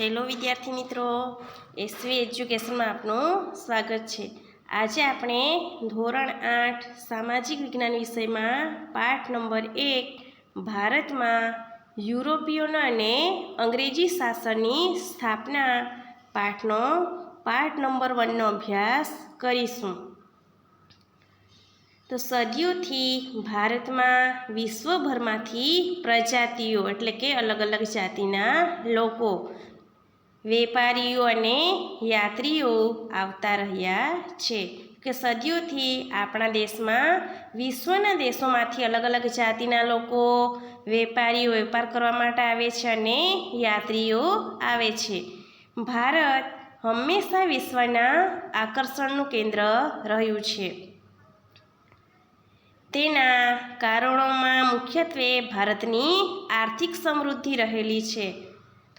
Hello વિદ્યાર્થી મિત્રો, SV એજ્યુકેશનમાં આપનું સ્વાગત છે। આજે આપણે ધોરણ 8 સામાજિક વિજ્ઞાન વિષયમાં પાઠ નંબર 1 ભારતમાં યુરોપિયનો અને અંગ્રેજી શાસનની સ્થાપના પાઠનો પાઠ નંબર 1નો અભ્યાસ કરીશું। તો સદીઓથી ભારતમાં વિશ્વભરમાંથી પ્રજાતિઓ એટલે કે અલગ અલગ જાતિના લોકો, વેપારીઓ અને યાત્રીઓ આવતા રહ્યા છે। કે સદીઓથી આપણા દેશમાં વિશ્વના દેશોમાંથી અલગ અલગ જાતિના લોકો, વેપારીઓ વેપાર કરવા માટે આવે છે અને યાત્રીઓ આવે છે। ભારત હંમેશા વિશ્વના આકર્ષણનું કેન્દ્ર રહ્યું છે। તેના કારણોમાં મુખ્યત્વે ભારતની આર્થિક સમૃદ્ધિ રહેલી છે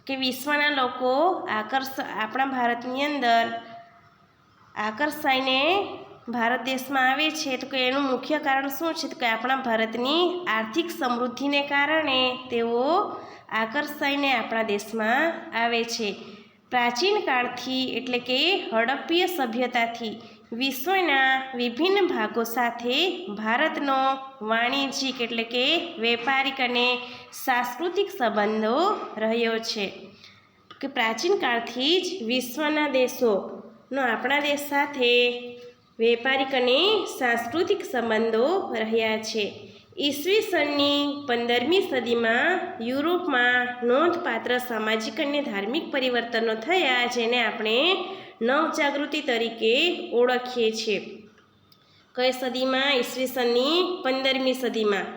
કે વિશ્વના લોકો આપણા ભારતની અંદર આકર્ષાઈને ભારત દેશમાં આવે છે। તો કે એનું મુખ્ય કારણ શું છે? તો કે આપણા ભારતની આર્થિક સમૃદ્ધિને કારણે તેઓ આકર્ષાઈને આપણા દેશમાં આવે છે। પ્રાચીન કાળથી એટલે કે હડપ્પીય સભ્યતાથી વિશ્વના વિભિન્ન ભાગો સાથે ભારતનો વાણિજ્યિક એટલે કે વેપારિક અને સાંસ્કૃતિક સંબંધો રહ્યો છે। કે પ્રાચીન કાળથી જ વિશ્વના દેશોનો આપણા દેશ સાથે વેપારિક અને સાંસ્કૃતિક સંબંધો રહ્યા છે। ઈસવીસનની 15મી સદીમાં યુરોપમાં નોંધપાત્ર સામાજિક અને ધાર્મિક પરિવર્તનો થયા, જેને આપણે નવજાગૃતિ તરીકે ઓળખીએ છીએ। કઈ સદીમાં? ઈસવીસનની 15મી સદીમાં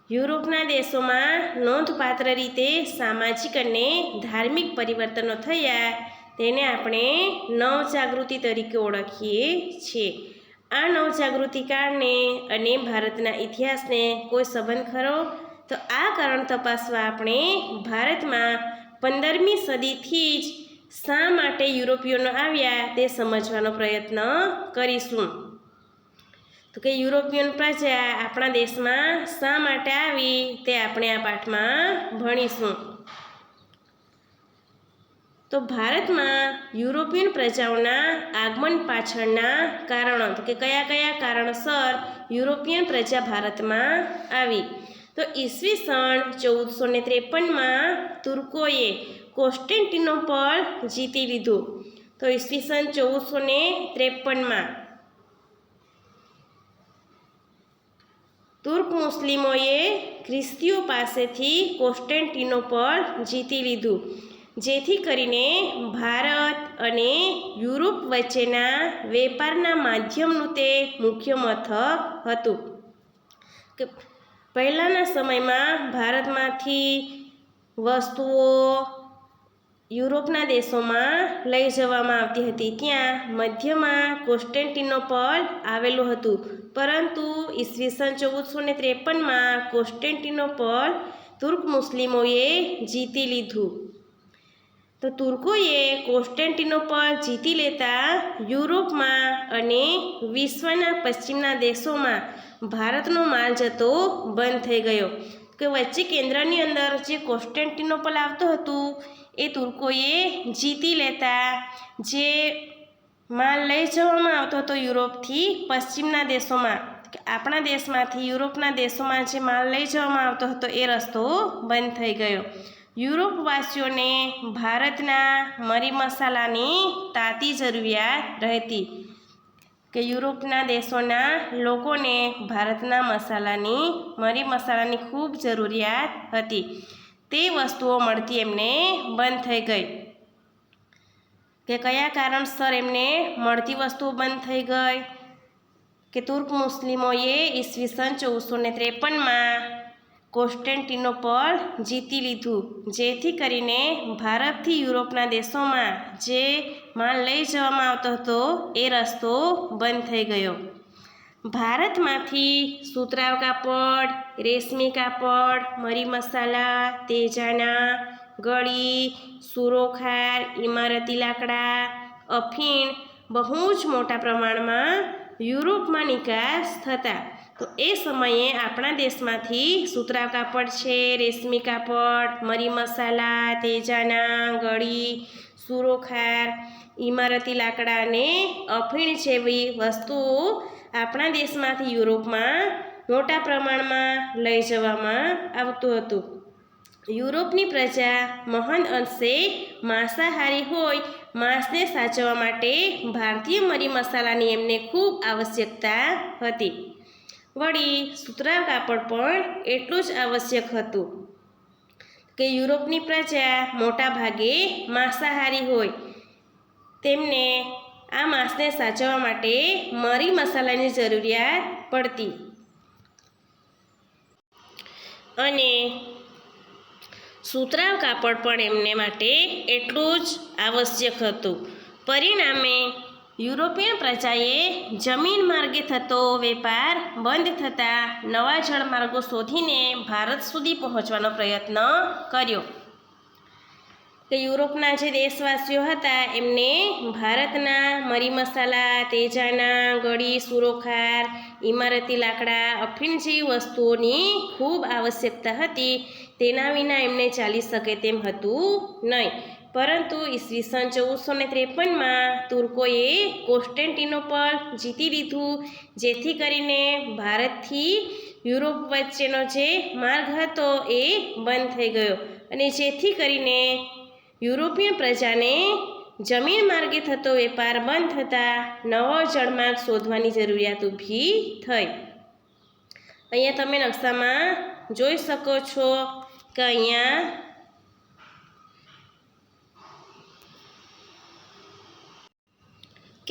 યુરોપના દેશોમાં નોંધપાત્ર રીતે સામાજિક અને ધાર્મિક પરિવર્તનો થયા, તેને આપણે નવજાગૃતિ તરીકે ઓળખીએ છીએ। આ નવજાગૃતિ કાળને અને ભારતના ઇતિહાસને કોઈ સંબંધ ખરો? તો આ કારણ તપાસવા આપણે ભારતમાં 15મી સદીથી જ શા માટે યુરોપિયનો આવ્યા તે સમજવાનો પ્રયત્ન કરીશું। તો કે યુરોપિયન પ્રજા આપણા દેશમાં શા માટે આવી તે આપણે આ પાઠમાં ભણીશું। તો ભારતમાં યુરોપિયન પ્રજાઓના આગમન પાછળના કારણો, તો કે કયા કયા કારણસર યુરોપિયન પ્રજા ભારતમાં આવી? તો ઈસવીસન 1453માં તુર્કોએ કોન્સ્ટેન્ટિનોપલ જીતી લીધું। તો ઈસવીસન 1453માં તુર્ક મુસ્લિમોએ ખ્રિસ્તીઓ પાસેથી કોન્સ્ટેન્ટિનોપલ જીતી લીધું, જેથી કરીને ભારત અને યુરોપ વચ્ચેના વેપારના માધ્યમનું તે મુખ્ય મથક હતું। કે પહેલાંના સમયમાં ભારતમાંથી વસ્તુઓ યુરોપના દેશોમાં લઈ જવામાં આવતી હતી। ત્યાં મધ્યમાં કોન્સ્ટેન્ટિનોપલ આવેલું હતું, પરંતુ ઈસવીસન 1453માં કોન્સ્ટેન્ટિનોપલ તુર્ક મુસ્લિમોએ જીતી લીધું। તો તુર્કોએ કોન્સ્ટેન્ટિનોપલ જીતી લેતા યુરોપમાં અને વિશ્વના પશ્ચિમના દેશોમાં ભારતનો માલ જતો બંધ થઈ ગયો। કે વચ્ચે કેન્દ્રની અંદર જે કોન્સ્ટેન્ટિનોપલ આવતું હતું એ તુર્કોએ જીતી લેતા જે માલ લઈ જવામાં આવતો હતો યુરોપથી પશ્ચિમના દેશોમાં, આપણા દેશમાંથી યુરોપના દેશોમાં જે માલ લઈ જવામાં આવતો હતો એ રસ્તો બંધ થઈ ગયો। યુરોપવાસીઓને ભારતના મરી મસાલાની તાતી જરૂરિયાત રહેતી, કે યુરોપના દેશોના લોકોને ભારતના મરી મસાલાની ખૂબ જરૂરિયાત હતી। તે વસ્તુઓ મળતી એમને બંધ થઈ ગઈ। કે કયા કારણસર એમને મળતી વસ્તુઓ બંધ થઈ ગઈ? કે તુર્ક મુસ્લિમોએ ઈસવીસન 1453માં કોન્સ્ટેન્ટિનોપલ જીતી લીધું, જેથી કરીને ભારતથી યુરોપના દેશોમાં જે માલ લઈ જવામાં આવતો હતો એ રસ્તો બંધ થઈ ગયો। ભારતમાંથી સુતરાઉ કાપડ, રેશમી કાપડ, મરી મસાલા, તેજાના, ગળી, સુરોખાર, ઇમારતી લાકડા, અફીણ બહુ જ મોટા પ્રમાણમાં યુરોપમાં નિકાસ થતા તો એ સમયે આપણા દેશમાંથી સુતરાઉ કાપડ છે, રેશમી કાપડ, મરી મસાલા, તેજાના, ગળી, સુરોખાર, ઇમારતી લાકડા અને અફીણ જેવી વસ્તુઓ આપણા દેશમાંથી યુરોપમાં મોટા પ્રમાણમાં લઈ જવામાં આવતું હતું. યુરોપની પ્રજા મહાન અંશે માંસાહારી હોય માંસને સાચવવા માટે ભારતીય મરી મસાલાની એમને ખૂબ આવશ્યકતા હતી. વળી સુતરાઉ કાપડ પણ એટલું જ આવશ્યક હતું કે યુરોપની પ્રજા મોટા ભાગે માંસાહારી હોય તેમને આ માંસને સાચવવા માટે મરી મસાલાની જરૂરિયાત પડતી અને સુતરાઉ કાપડ પણ એમને માટે એટલું જ આવશ્યક હતું. પરિણામે યુરોપિયન પ્રજાએ જમીન માર્ગે થતો વેપાર બંધ થતાં નવા જળમાર્ગો શોધીને ભારત સુધી પહોંચવાનો પ્રયત્ન કર્યો. કે યુરોપના જે દેશવાસીઓ હતા એમને ભારતના મરી મસાલા, તેજાના, ગળી, સુરોખાર, ઇમારતી લાકડા, અફીણ જેવી વસ્તુઓની ખૂબ આવશ્યકતા હતી. તેના વિના એમને ચાલી શકે તેમ હતું નહીં. પરંતુ ઈસવીસન 1453માં તુર્કોએ કોન્સ્ટેન્ટિનોપલ જીતી લીધું, જેથી કરીને ભારતથી યુરોપ વચ્ચેનો જે માર્ગ હતો એ બંધ થઈ ગયો અને જેથી કરીને યુરોપિયન પ્રજાને જમીન માર્ગે થતો વેપાર બંધ થતાં નવો જળમાર્ગ શોધવાની જરૂરિયાત ઊભી થઈ. અહીંયા તમે નકશામાં જોઈ શકો છો કે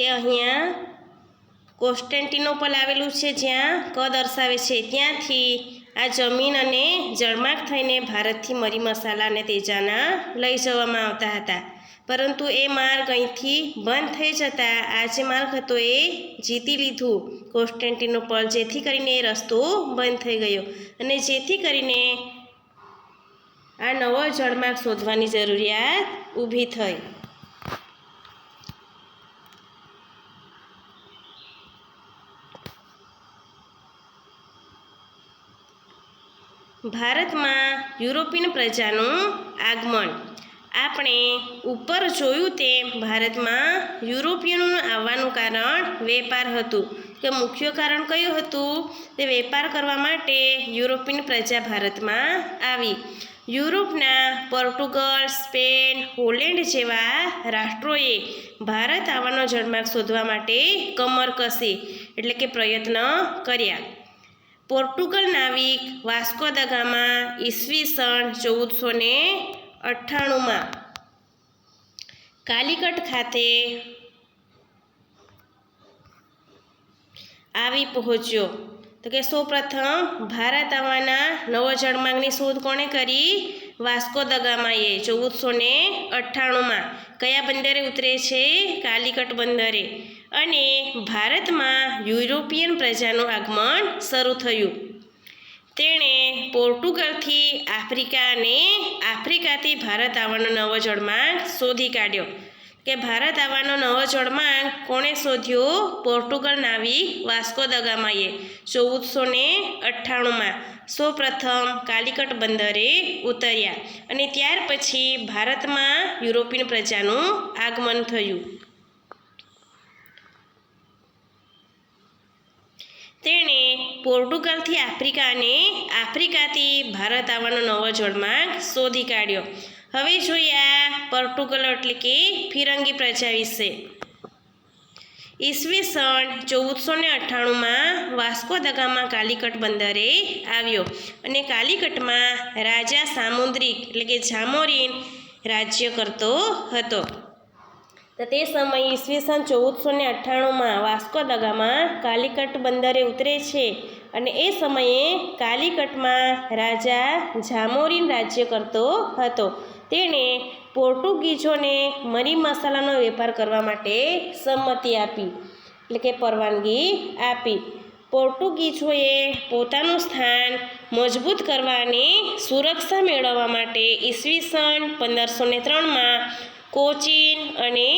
અહીંયા કોન્સ્ટેન્ટિનોપલ આવેલું છે, જ્યાં ક દર્શાવે છે ત્યાંથી આ જમીન અને જળમાર્ગ થઈને ભારતથી મરી મસાલા અને તેજાના લઈ જવામાં આવતા હતા. પરંતુ એ માર્ગ અહીંથી બંધ થઈ જતાં આ જે માર્ગ હતો એ જીતી લીધું કોન્સ્ટેન્ટિનોપલ, જેથી કરીને એ રસ્તો બંધ થઈ ગયો અને જેથી કરીને આ નવો જળમાર્ગ શોધવાની જરૂરિયાત ઊભી થઈ. ભારતમાં યુરોપિયન પ્રજાનું આગમન. આપણે ઉપર જોયું તેમ ભારતમાં યુરોપિયનોનું આવવાનું કારણ વેપાર હતું. કે મુખ્ય કારણ કયું હતું? તે વેપાર કરવા માટે યુરોપિયન પ્રજા ભારતમાં આવી. યુરોપના પોર્ટુગલ, સ્પેન, હોલેન્ડ જેવા રાષ્ટ્રોએ ભારત આવવાનો જળમાર્ગ શોધવા માટે કમર કસી એટલે કે પ્રયત્ન કર્યા. પોર્ટુગલ નાવિક વાસ્કો દ ગામા ઈસવીસન 1498માં કાલિકટ ખાતે આવી પહોંચ્યો. તો કે સૌપ્રથમ ભારત આવવાના નવો જળમાર્ગની શોધ કોણે કરી? વાસ્કો દ ગામાએ 1498માં કયા બંદરે ઉતરે છે? કાલિકટ બંદરે. અને ભારતમાં યુરોપિયન પ્રજાનું આગમન શરૂ થયું. તેણે પોર્ટુગલથી આફ્રિકા અને આફ્રિકાથી ભારત આવવાનો નવો જળમાર્ગ શોધી કાઢ્યો. કે ભારત આવવાનો નવો જળમાર્ગ કોણે શોધ્યો? પોર્ટુગલ નાવિક વાસ્કો દ ગામાએ 1498માં સૌપ્રથમ કાલિકટ બંદરે ઉતર્યા અને ત્યાર પછી ભારતમાં યુરોપિયન પ્રજાનું આગમન થયું. તેણે પોર્ટુગલથી આફ્રિકા અને આફ્રિકાથી ભારત આવવાનો નવો જળમાર્ગ શોધી કાઢ્યો. હવે જોઈએ આ પોર્ટુગલ એટલે કે ફિરંગી પ્રજા વિશે. ઈસવીસન 1498માં વાસ્કો દ ગામા કાલિકટ બંદરે આવ્યો અને કાલિકટમાં રાજા સામુદ્રિક એટલે કે જામોરીન રાજ્ય કરતો હતો. તો તે સમયે ઈસવીસન 1498માં વાસ્કો દ ગામા કાલિકટ બંદરે ઉતરે છે અને એ સમયે કાલિકટમાં રાજા જામોરીન રાજ્ય કરતો હતો. તેણે પોર્ટુગીઝોને મરી મસાલાનો વેપાર કરવા માટે સંમતિ આપી એટલે કે પરવાનગી આપી. પોર્ટુગીઝોએ પોતાનું સ્થાન મજબૂત કરવા અને સુરક્ષા મેળવવા માટે ઈસવીસન 1503માં કોચીન અને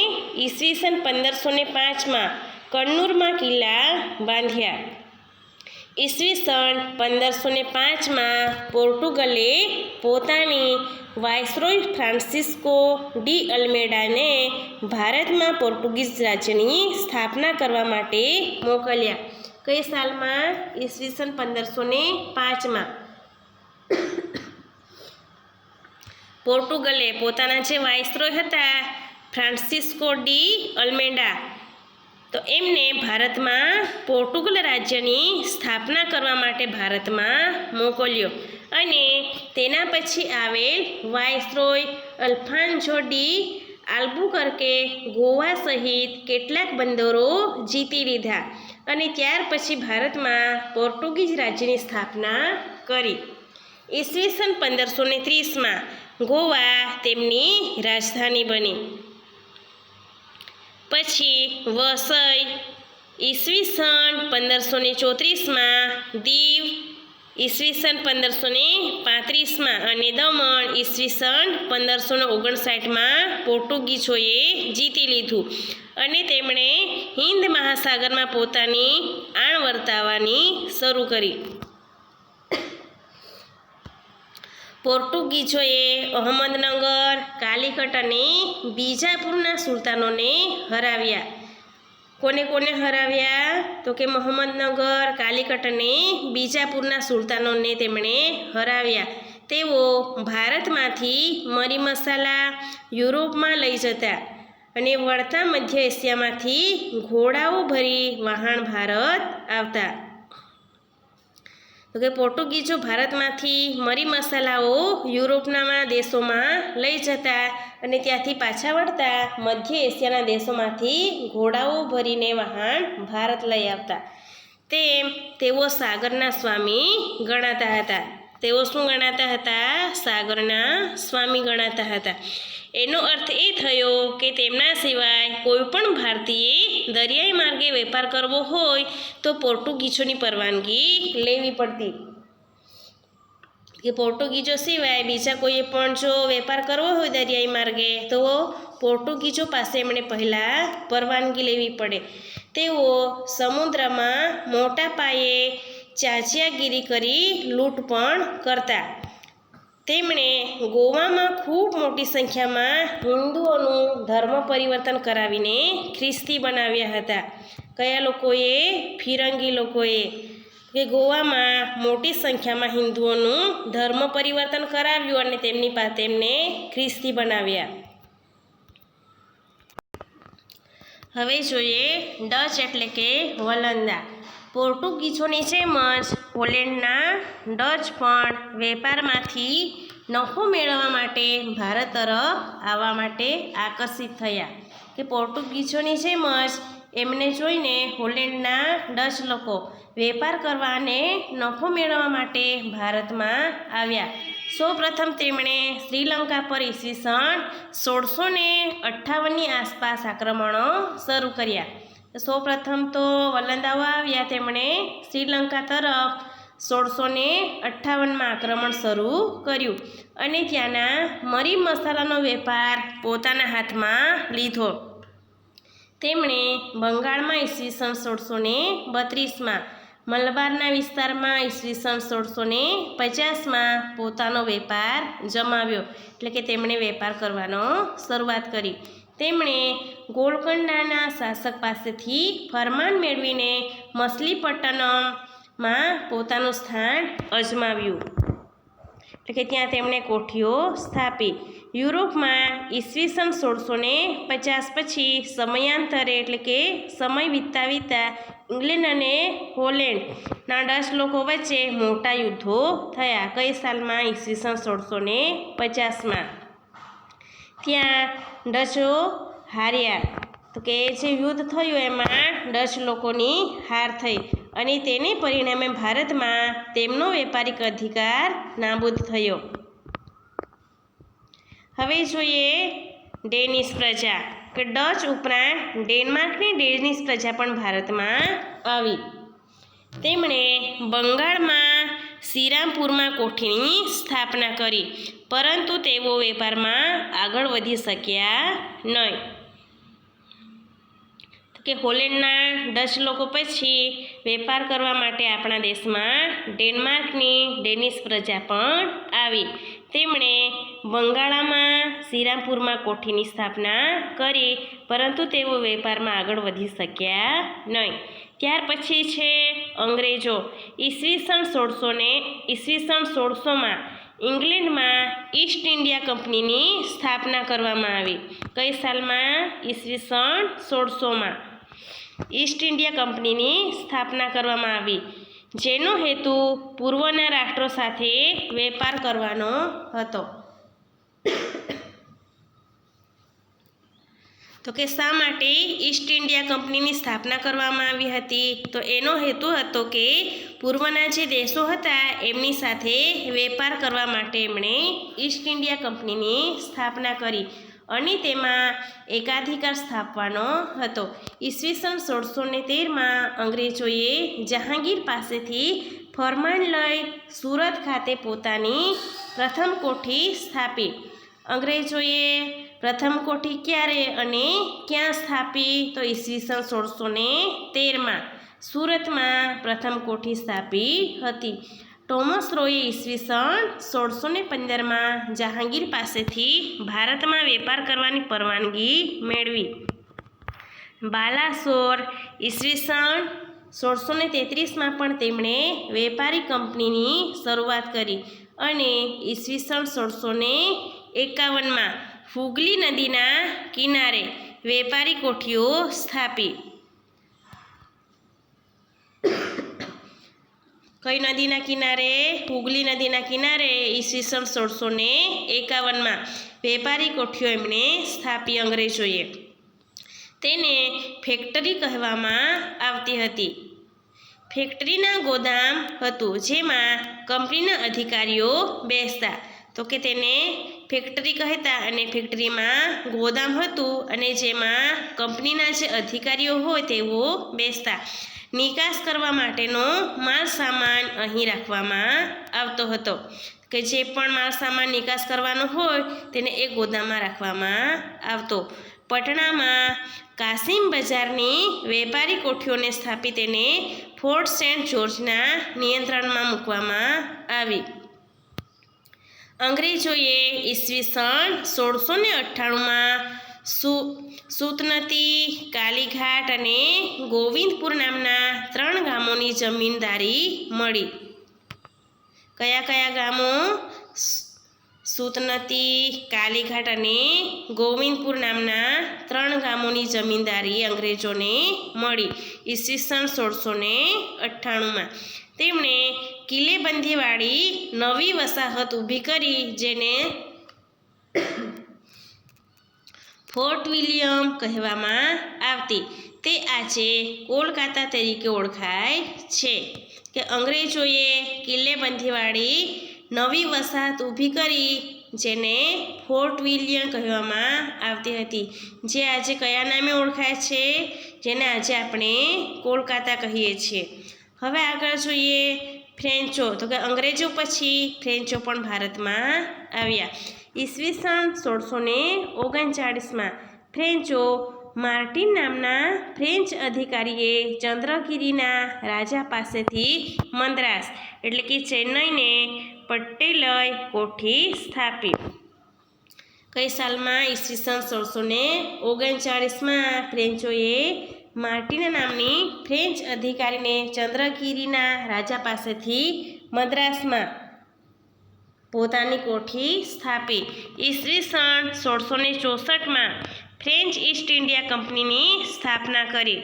ઈસવીસન 1505માં કન્નૂરમાં કિલ્લા બાંધ્યા. ઈસવીસન 1505માં પોર્ટુગલે પોતાની વાઇસરોય ફ્રાન્સિસ્કો ડી અલ્મેડાને ભારતમાં પોર્ટુગીઝ રાજ્યની સ્થાપના કરવા માટે મોકલ્યા. કઈ સાલમાં? ઈસવીસન 1505માં પોર્ટુગલે પોતાના જે વાઇસરોય હતા ફ્રાન્સિસ્કો ડી અલ્મેડા, તો એમને ભારતમાં પોર્ટુગલ રાજ્યની સ્થાપના કરવા માટે ભારતમાં મોકલ્યો. અને તેના પછી આવેલ વાઇસરોય અલ્ફાન્સો ડી આલ્બુકર્કે ગોવા સહિત કેટલાક બંદરો જીતી લીધા અને ત્યાર પછી ભારતમાં પોર્ટુગીઝ રાજ્યની સ્થાપના કરી. ઈસવીસન 1530માં ગોવા તેમની રાજધાની બની. પછી વસઈ ઈસવીસન 1534માં, દીવ ઈસવીસન 1535માં અને દમણ ઈસવીસન 1559માં પોર્ટુગીઝોએ જીતી લીધું અને તેમણે હિન્દ મહાસાગરમાં પોતાની આણ વર્તાવવાની શરૂ કરી. પોર્ટુગીઝોએ અહમદનગર, કાલિકટ અને બીજાપુરના સુલતાનોને હરાવ્યા. કોને કોને હરાવ્યા? તો કે મહમ્મદનગર, કાલિકટ અને બીજાપુરના સુલતાનોને તેમણે હરાવ્યા. તેઓ ભારતમાંથી મરી મસાલા યુરોપમાં લઈ જતા અને વળતા મધ્ય એશિયામાંથી ઘોડાઓ ભરી વહાણ ભારત આવતા. તો કે પોર્ટુગીઝો ભારતમાંથી મરી મસાલાઓ યુરોપના દેશોમાં લઈ જતા અને ત્યાંથી પાછા વળતા મધ્ય એશિયાના દેશોમાંથી ઘોડાઓ ભરીને વહાણ ભારત લઈ આવતા. તેઓ સાગરના સ્વામી ગણાતા હતા. તેઓ શું ગણાતા હતા? સાગરના સ્વામી ગણાતા હતા. એનો અર્થ એ થયો કે તેમના સિવાય કોઈ પણ ભારતીયે દરિયાઈ માર્ગે વેપાર કરવો હોય તો પોર્ટુગીઝોની પરવાનગી લેવી પડતી. કે પોર્ટુગીઝો સિવાય બીજા કોઈએ પણ જો વેપાર કરવો હોય દરિયાઈ માર્ગે તો પોર્ટુગીઝો પાસે એમણે પહેલાં પરવાનગી લેવી પડે. તેઓ સમુદ્રમાં મોટા પાયે ચાંચિયાગીરી કરી લૂંટ પણ કરતા. તેમણે ગોવામાં ખૂબ મોટી સંખ્યામાં હિન્દુઓનું ધર્મ પરિવર્તન કરાવીને ખ્રિસ્તી બનાવ્યા હતા. કયા લોકોએ? ફિરંગી લોકોએ. કે ગોવામાં મોટી સંખ્યામાં હિન્દુઓનું ધર્મ પરિવર્તન કરાવ્યું અને તેમની પાસે તેમને ખ્રિસ્તી બનાવ્યા. હવે જોઈએ ડચ એટલે કે વલંદા. પોર્ટુગીઝોની જેમ જ પોલેન્ડના ડચ પણ વેપારમાંથી નફો મેળવવા માટે ભારત તરફ આવવા માટે આકર્ષિત થયા. કે પોર્ટુગીઝોની જેમ જ એમને જોઈને હોલેન્ડના ડચ લોકો વેપાર કરવા અને નફો મેળવવા માટે ભારતમાં આવ્યા. સૌપ્રથમ તેમણે શ્રીલંકા પર ઈસવીસન 1658ની આસપાસ આક્રમણો શરૂ કર્યા. સૌપ્રથમ તો વલંદાઓ આવ્યા, તેમણે શ્રીલંકા તરફ 1658માં આક્રમણ શરૂ કર્યું અને ત્યાંના મરી મસાલાનો વેપાર પોતાના હાથમાં લીધો. તેમણે બંગાળમાં ઈસવીસન 1632માં, મલબારના વિસ્તારમાં ઈસવીસન 1650માં પોતાનો વેપાર જમાવ્યો. એટલે કે તેમણે વેપાર કરવાનો શરૂઆત કરી. તેમણે ગોલકોંડાના શાસક પાસેથી ફરમાન મેળવીને મછલીપટ્ટનમમાં પોતાનું સ્થાન અજમાવ્યું. એટલે કે ત્યાં તેમણે કોઠીઓ સ્થાપી. યુરોપમાં ઈસવીસન 1650 પછી સમયાંતરે એટલે કે સમય વીતતા ઇંગ્લેન્ડ અને હોલેન્ડના ડચ લોકો વચ્ચે મોટા યુદ્ધો થયા. કઈ સાલમાં? ઈસવીસન 1650માં. ત્યાં ડચો હાર્યા. તો કે જે યુદ્ધ થયું એમાં ડચ લોકોની હાર થઈ અને તેને પરિણામે ભારતમાં તેમનો વેપારિક અધિકાર નાબૂદ થયો. હવે જોઈએ ડેનિશ પ્રજા. કે ડચ ઉપરાંત ડેનમાર્કની ડેનિશ પ્રજા પણ ભારતમાં આવી. તેમણે બંગાળમાં શ્રીરામપુરમાં કોઠીની સ્થાપના કરી, પરંતુ તેઓ વેપારમાં આગળ વધી શક્યા નહીં. કે હોલેન્ડના ડચ લોકો પછી વેપાર કરવા માટે આપણા દેશમાં ડેનમાર્કની ડેનિશ પ્રજા પણ આવી. તેમણે બંગાળામાં શ્રીરામપુરમાં કોઠીની સ્થાપના કરી, પરંતુ તેઓ વેપારમાં આગળ વધી શક્યા નહીં. ત્યાર પછી છે અંગ્રેજો. ઈસવીસન 1600માં ઇંગ્લેન્ડમાં ઈસ્ટ ઇન્ડિયા કંપનીની સ્થાપના કરવામાં આવી. કઈ સાલમાં? ઈસવીસન 1600માં ઈસ્ટ ઇન્ડિયા કંપનીની સ્થાપના કરવામાં આવી, જેનો હેતુ પૂર્વના રાષ્ટ્રો સાથે વેપાર કરવાનો હતો. તો કે શા માટે ઈસ્ટ ઇન્ડિયા કંપનીની સ્થાપના કરવામાં આવી હતી? તો એનો હેતુ હતો કે પૂર્વના જે દેશો હતા એમની સાથે વેપાર કરવા માટે એમણે ઈસ્ટ ઇન્ડિયા કંપનીની સ્થાપના કરી અને તેમાં એકાધિકાર સ્થાપવાનો હતો. ઈસવીસન 1613માં અંગ્રેજોએ જહાંગીર પાસેથી ફરમાન લઈ સુરત ખાતે પોતાની પ્રથમ કોઠી સ્થાપી. અંગ્રેજોએ પ્રથમ કોઠી ક્યારે અને ક્યાં સ્થાપી? તો ઈસવીસન 1613માં સુરતમાં પ્રથમ કોઠી સ્થાપી હતી. ટોમસ રોએ ઈસવીસન 1615માં જહાંગીર પાસેથી ભારતમાં વેપાર કરવાની પરવાનગી મેળવી. બાલાસોર ઈસવીસન 1633માં પણ તેમણે વેપારી કંપનીની શરૂઆત કરી અને ઈસવીસન 1651માં હુગલી નદીના કિનારે વેપારી કોઠીઓ સ્થાપી. કઈ નદીના કિનારે? હુગલી નદીના કિનારે ઈસવીસન 1651માં વેપારી કોઠીઓ એમણે સ્થાપી અંગ્રેજોએ. તેને ફેક્ટરી કહેવામાં આવતી હતી. ફેક્ટરીના ગોદામ હતું જેમાં કંપનીના અધિકારીઓ બેસતા, તો કે તેને ફેક્ટરી કહેતા અને ફેક્ટરીમાં ગોદામ હતું અને જેમાં કંપનીના જે અધિકારીઓ હોય તેઓ બેસતા. નિકાસ કરવા માટેનો માલ સામાન અહીં રાખવામાં આવતો હતો, કે જે પણ માલ સામાન નિકાસ કરવાનો હોય તેને એ ગોદામમાં રાખવામાં આવતો. પટણામાં કાસિમ બજારની વેપારી કોઠીઓને સ્થાપી તેને ફોર્ટ સેન્ટ જોર્જના નિયંત્રણમાં મૂકવામાં આવી. અંગ્રેજોએ ઈસવીસન 1698માં સુતનતી, કાલીઘાટ અને ગોવિંદપુર નામના 3 ગામોની જમીનદારી મળી. કયા કયા ગામો? સુતનતી, કાલીઘાટ અને ગોવિંદપુર નામના 3 ગામોની જમીનદારી અંગ્રેજોને મળી ઈસવીસન 1698માં. તેમણે કિલ્લેબંધીવાળી નવી વસાહત ઊભી કરી જેને ફોર્ટ વિલિયમ કહેવામાં આવતી. તે આજે કોલકાતા તરીકે ઓળખાય છે. કે અંગ્રેજોએ કિલ્લેબંધીવાળી નવી વસાહત ઊભી કરી જેને ફોર્ટ વિલિયમ કહેવામાં આવતી હતી, જે આજે કયા નામે ઓળખાય છે? જેને આજે આપણે કોલકાતા કહીએ છીએ. હવે આગળ જોઈએ ફ્રેન્ચો. તો કે અંગ્રેજો પછી ફ્રેન્ચો પણ ભારતમાં આવ્યા. ઈસવીસન 1639માં ફ્રેન્ચો માર્ટિન નામના ફ્રેન્ચ અધિકારીએ ચંદ્રગિરિના રાજા પાસેથી મદ્રાસ એટલે કે ચેન્નઈને પટ્ટે લઈ કોઠી સ્થાપી. કઈ સાલમાં? ઈસવીસન 1639માં ફ્રેન્ચોએ માર્ટિન નામની ફ્રેન્ચ અધિકારીને ચંદ્રગિરિના રાજા પાસેથી મદ્રાસમાં પોતાની કોઠી સ્થાપી. ઈસવીસન 1664માં ફ્રેન્ચ ઈસ્ટ ઇન્ડિયા કંપનીની સ્થાપના કરી.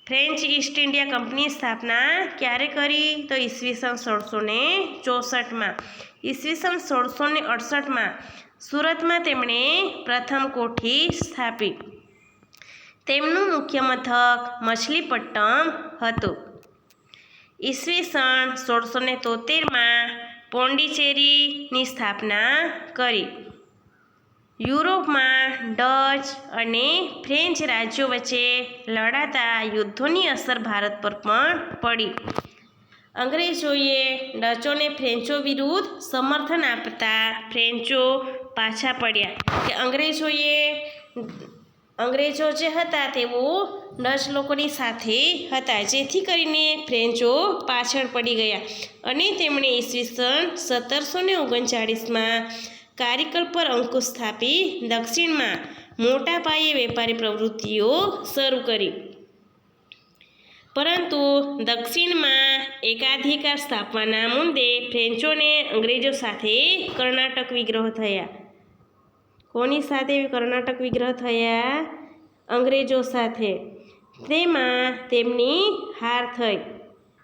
ફ્રેન્ચ ઈસ્ટ ઇન્ડિયા કંપનીની સ્થાપના ક્યારે કરી? તો ઈસવીસન 1664માં. ઈસવીસન 1668માં સુરતમાં તેમણે પ્રથમ કોઠી સ્થાપી. તેમનું મુખ્ય મથક મછલીપટ્ટમ હતું. ઈસવીસન 1673માં પોંડિચેરીની સ્થાપના કરી. યુરોપમાં ડચ અને ફ્રેન્ચ રાજ્યો વચ્ચે લડાતા યુદ્ધોની અસર ભારત પર પણ પડી. અંગ્રેજોએ ડચોને ફ્રેન્ચો વિરુદ્ધ સમર્થન આપતા ફ્રેન્ચો પાછા પડ્યા. કે અંગ્રેજો જે હતા તેઓ ડચ લોકોની સાથે હતા, જેથી કરીને ફ્રેન્ચો પાછળ પડી ગયા અને તેમણે ઈસવીસન 1739માં કારિકલ પર અંકુશ સ્થાપી દક્ષિણમાં મોટા પાયે વેપારી પ્રવૃત્તિઓ શરૂ કરી. પરંતુ દક્ષિણમાં એકાધિકાર સ્થાપવાના મુદ્દે ફ્રેન્ચોને અંગ્રેજો સાથે કર્ણાટક વિગ્રહ થયા. કોની સાથે કર્ણાટક વિગ્રહ થયા? અંગ્રેજો સાથે. તેમાં તેમની હાર થઈ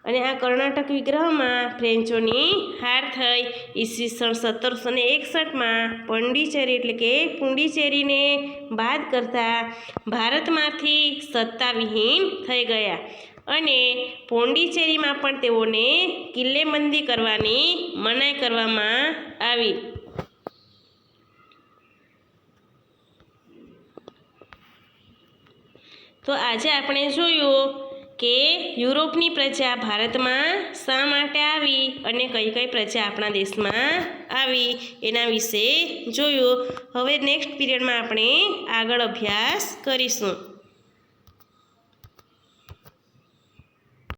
અને આ કર્ણાટક વિગ્રહમાં ફ્રેન્ચોની હાર થઈ. ઈસવીસન 1761માં પોંડિચેરી એટલે કે પુંડિચેરીને બાદ કરતા ભારતમાંથી સત્તાવિહીન થઈ ગયા અને પોંડિચેરીમાં પણ તેઓને કિલ્લેબંધી કરવાની મનાઈ કરવામાં આવી. તો આજે આપણે જોયું કે યુરોપની પ્રજા ભારતમાં શા માટે આવી અને કઈ કઈ પ્રજા આપણા દેશમાં આવી એના વિશે જોયું. હવે નેક્સ્ટ પીરિયડમાં આપણે આગળ અભ્યાસ કરીશું.